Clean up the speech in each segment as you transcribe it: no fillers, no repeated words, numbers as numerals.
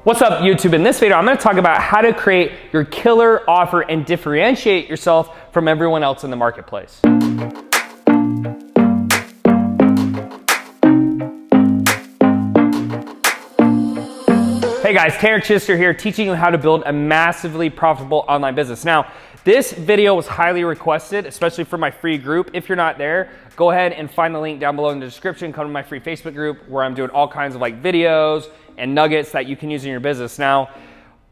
What's up, YouTube? In this video, I'm going to talk about how to create your killer offer and differentiate yourself from everyone else in the marketplace. Hey guys, Tanner Chittister here, teaching you how to build a massively profitable online business. Now, this video was highly requested, especially for my free group. If you're not there, go ahead and find the link down below in the description. Come to my free Facebook group where I'm doing all kinds of like videos and nuggets that you can use in your business. Now,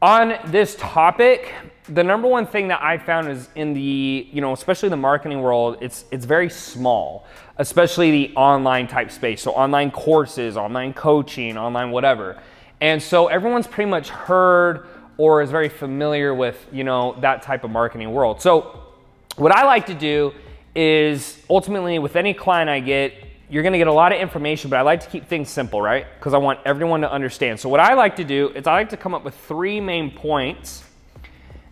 on this topic, the number one thing that I found is in the, especially the marketing world, it's very small, especially the online type space. So online courses, online coaching, online whatever. And so everyone's pretty much heard or is very familiar with, that type of marketing world. So what I like to do is ultimately with any client I get, you're gonna get a lot of information, but I like to keep things simple, right? Because I want everyone to understand. So what I like to do is I like to come up with 3 main points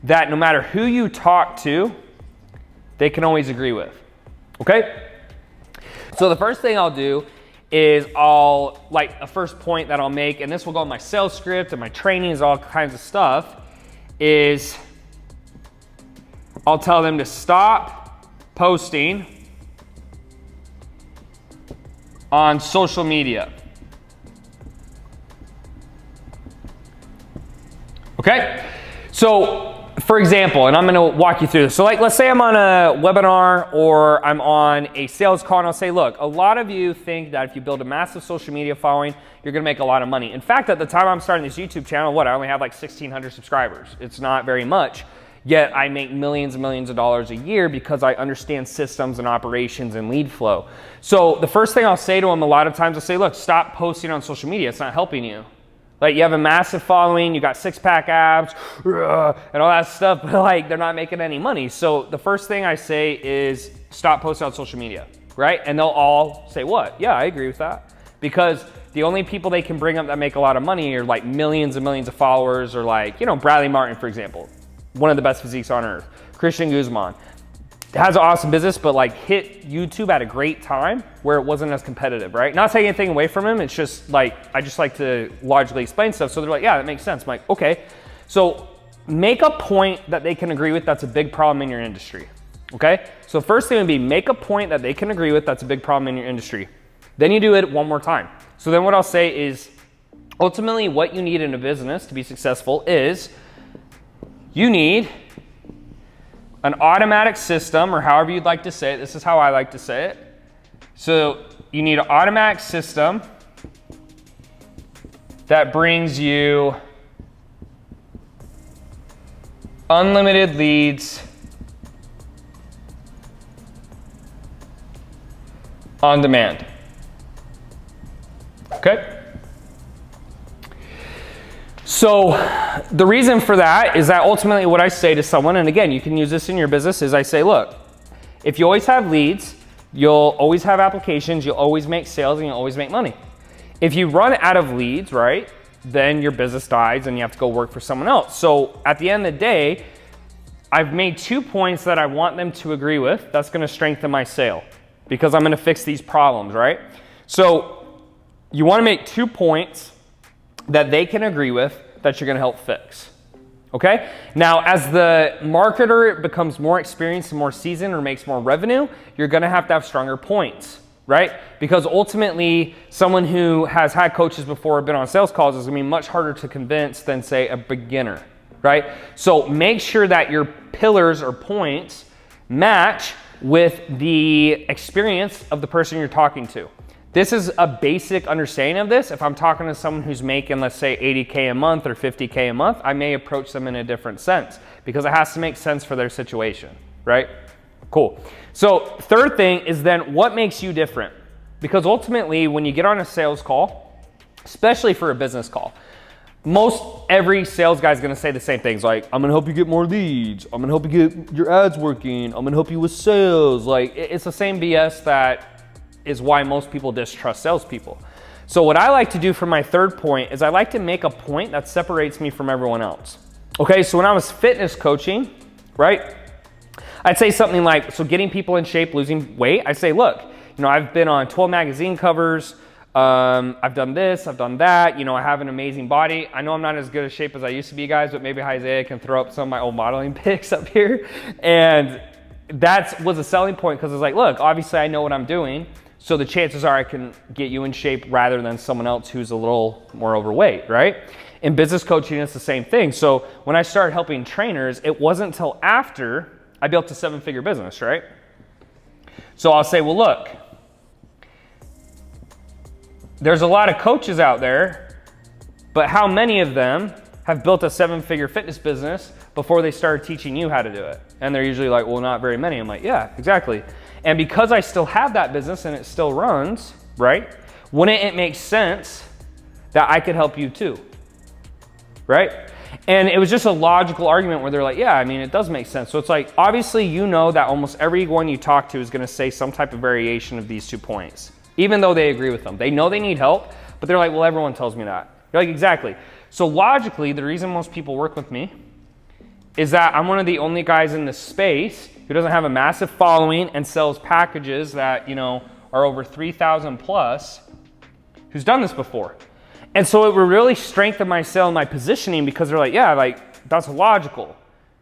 that no matter who you talk to, they can always agree with, okay? So the first thing I'll do is a first point that I'll make, and this will go in my sales script and my trainings, all kinds of stuff, is I'll tell them to stop posting on social media. Okay? So, for example, and I'm gonna walk you through this. So let's say I'm on a webinar or I'm on a sales call and I'll say, look, a lot of you think that if you build a massive social media following, you're gonna make a lot of money. In fact, at the time I'm starting this YouTube channel, I only have like 1,600 subscribers. It's not very much, yet I make millions and millions of dollars a year because I understand systems and operations and lead flow. So the first thing I'll say to them a lot of times, I'll say, look, stop posting on social media. It's not helping you. Like, you have a massive following, you got 6-pack abs, and all that stuff, but like, they're not making any money. So the first thing I say is stop posting on social media, right? And they'll all say, what? Yeah, I agree with that. Because the only people they can bring up that make a lot of money are like millions and millions of followers, or like, Bradley Martin, for example, one of the best physiques on earth. Christian Guzman has an awesome business, but like hit YouTube at a great time where it wasn't as competitive, right? Not taking anything away from him. It's just like, I just like to logically explain stuff. So they're like, yeah, that makes sense. I'm like, okay. So make a point that they can agree with that's a big problem in your industry, okay? So first thing would be make a point that they can agree with that's a big problem in your industry. Then you do it one more time. So then what I'll say is, ultimately what you need in a business to be successful is you need an automatic system, or however you'd like to say it. This is how I like to say it. So you need an automatic system that brings you unlimited leads on demand. Okay? So the reason for that is that ultimately what I say to someone, and again, you can use this in your business, is I say, look, if you always have leads, you'll always have applications, you'll always make sales, and you'll always make money. If you run out of leads, right, then your business dies and you have to go work for someone else. So at the end of the day, I've made 2 points that I want them to agree with. That's gonna strengthen my sale because I'm gonna fix these problems, right? So you wanna make 2 points that they can agree with that you're gonna help fix, okay? Now, as the marketer becomes more experienced and more seasoned or makes more revenue, you're gonna have stronger points, right? Because ultimately, someone who has had coaches before or been on sales calls is gonna be much harder to convince than, say, a beginner, right? So make sure that your pillars or points match with the experience of the person you're talking to. This is a basic understanding of this. If I'm talking to someone who's making, let's say, 80K a month or 50K a month, I may approach them in a different sense because it has to make sense for their situation, right? Cool. So third thing is then what makes you different? Because ultimately, when you get on a sales call, especially for a business call, most every sales guy is gonna say the same things like, I'm gonna help you get more leads. I'm gonna help you get your ads working. I'm gonna help you with sales. Like, it's the same BS that is why most people distrust salespeople. So what I like to do for my third point is I like to make a point that separates me from everyone else. Okay, so when I was fitness coaching, right, I'd say something like, so getting people in shape, losing weight, I say, look, I've been on 12 magazine covers, I've done this, I've done that. You know, I have an amazing body. I know I'm not as good a shape as I used to be, guys, but maybe Isaiah can throw up some of my old modeling pics up here. And that was a selling point because it's like, look, obviously I know what I'm doing. So the chances are I can get you in shape rather than someone else who's a little more overweight, right? In business coaching, it's the same thing. So when I started helping trainers, it wasn't until after I built a 7-figure business, right? So I'll say, well, look, there's a lot of coaches out there, but how many of them have built a 7-figure fitness business before they started teaching you how to do it? And they're usually like, well, not very many. I'm like, yeah, exactly. And because I still have that business and it still runs, right? Wouldn't it make sense that I could help you too, right? And it was just a logical argument where they're like, yeah, I mean, it does make sense. So it's like, obviously, you know that almost everyone you talk to is going to say some type of variation of these 2 points, even though they agree with them. They know they need help, but they're like, well, everyone tells me that. You're like, exactly. So logically, the reason most people work with me is that I'm one of the only guys in this space who doesn't have a massive following and sells packages that, you know, are over 3,000 plus, who's done this before. And so it would really strengthen my sale and my positioning because they're like, yeah, like that's logical.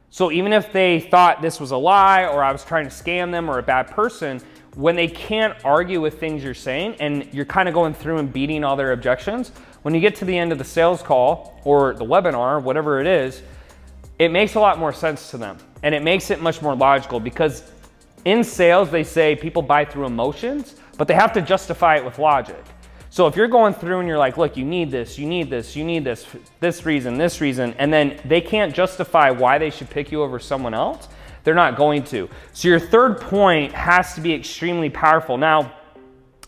So even if they thought this was a lie or I was trying to scam them or a bad person, when they can't argue with things you're saying and you're kind of going through and beating all their objections, when you get to the end of the sales call or the webinar, whatever it is, it makes a lot more sense to them. And it makes it much more logical because in sales, they say people buy through emotions, but they have to justify it with logic. So if you're going through and you're like, look, you need this, you need this, you need this reason, and then they can't justify why they should pick you over someone else, they're not going to. So your third point has to be extremely powerful. Now,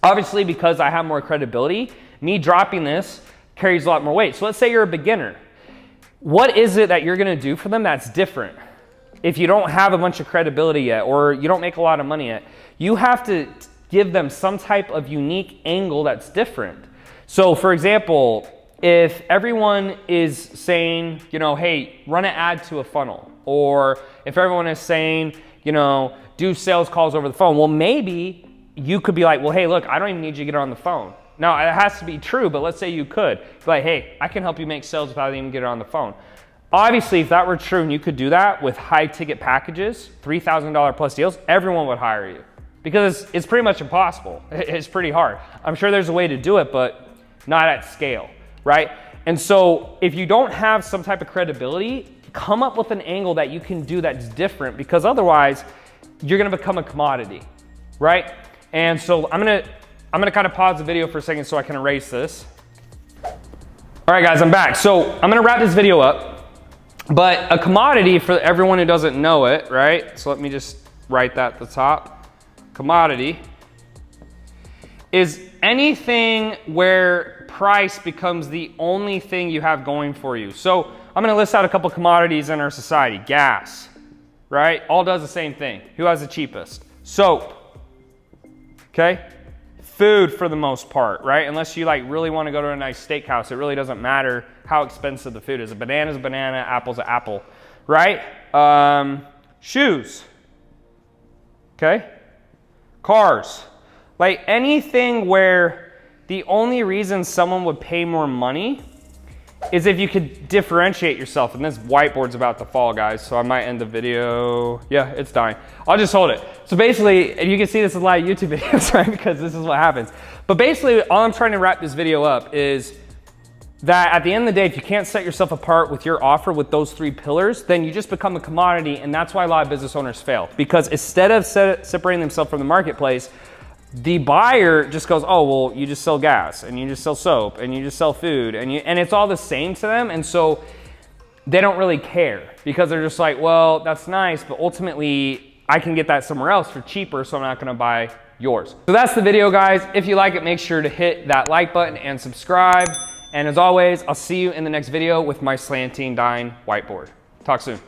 obviously, because I have more credibility, me dropping this carries a lot more weight. So let's say you're a beginner. What is it that you're gonna do for them that's different? If you don't have a bunch of credibility yet, or you don't make a lot of money yet, you have to give them some type of unique angle that's different. So for example, if everyone is saying, you know, hey, run an ad to a funnel, or if everyone is saying, you know, do sales calls over the phone, well, maybe you could be like, well, hey, look, I don't even need you to get on the phone. Now, it has to be true, but let's say you could. Be like, hey, I can help you make sales without even getting on the phone. Obviously, if that were true and you could do that with high ticket packages, $3,000 plus deals, everyone would hire you because it's pretty much impossible. It's pretty hard. I'm sure there's a way to do it, but not at scale, right? And so if you don't have some type of credibility, come up with an angle that you can do that's different because otherwise you're gonna become a commodity, right? And so I'm gonna kind of pause the video for a second so I can erase this. All right, guys, I'm back. So I'm gonna wrap this video up. But a commodity, for everyone who doesn't know it, right? So let me just write that at the top. Commodity is anything where price becomes the only thing you have going for you. So I'm gonna list out a couple commodities in our society. Gas, right? All does the same thing. Who has the cheapest? Soap, okay? Food for the most part, right? Unless you like really want to go to a nice steakhouse, it really doesn't matter how expensive the food is. A banana's a banana, apple's an apple, right? Shoes, okay? Cars, like anything where the only reason someone would pay more money is if you could differentiate yourself. And this whiteboard's about to fall, guys, so I might end the video. Yeah, it's dying. I'll just hold it. So basically, and you can see this in a lot of YouTube videos, right? Because this is what happens. But basically, all I'm trying to wrap this video up is that at the end of the day, if you can't set yourself apart with your offer with those 3 pillars, then you just become a commodity, and that's why a lot of business owners fail. Because instead of separating themselves from the marketplace, the buyer just goes, oh, well, you just sell gas, and you just sell soap, and you just sell food, and it's all the same to them, and so they don't really care because they're just like, well, that's nice, but ultimately I can get that somewhere else for cheaper, so I'm not gonna buy yours. So that's the video, guys. If you like it, make sure to hit that like button and subscribe. And as always, I'll see you in the next video with my slanting dine whiteboard. Talk soon.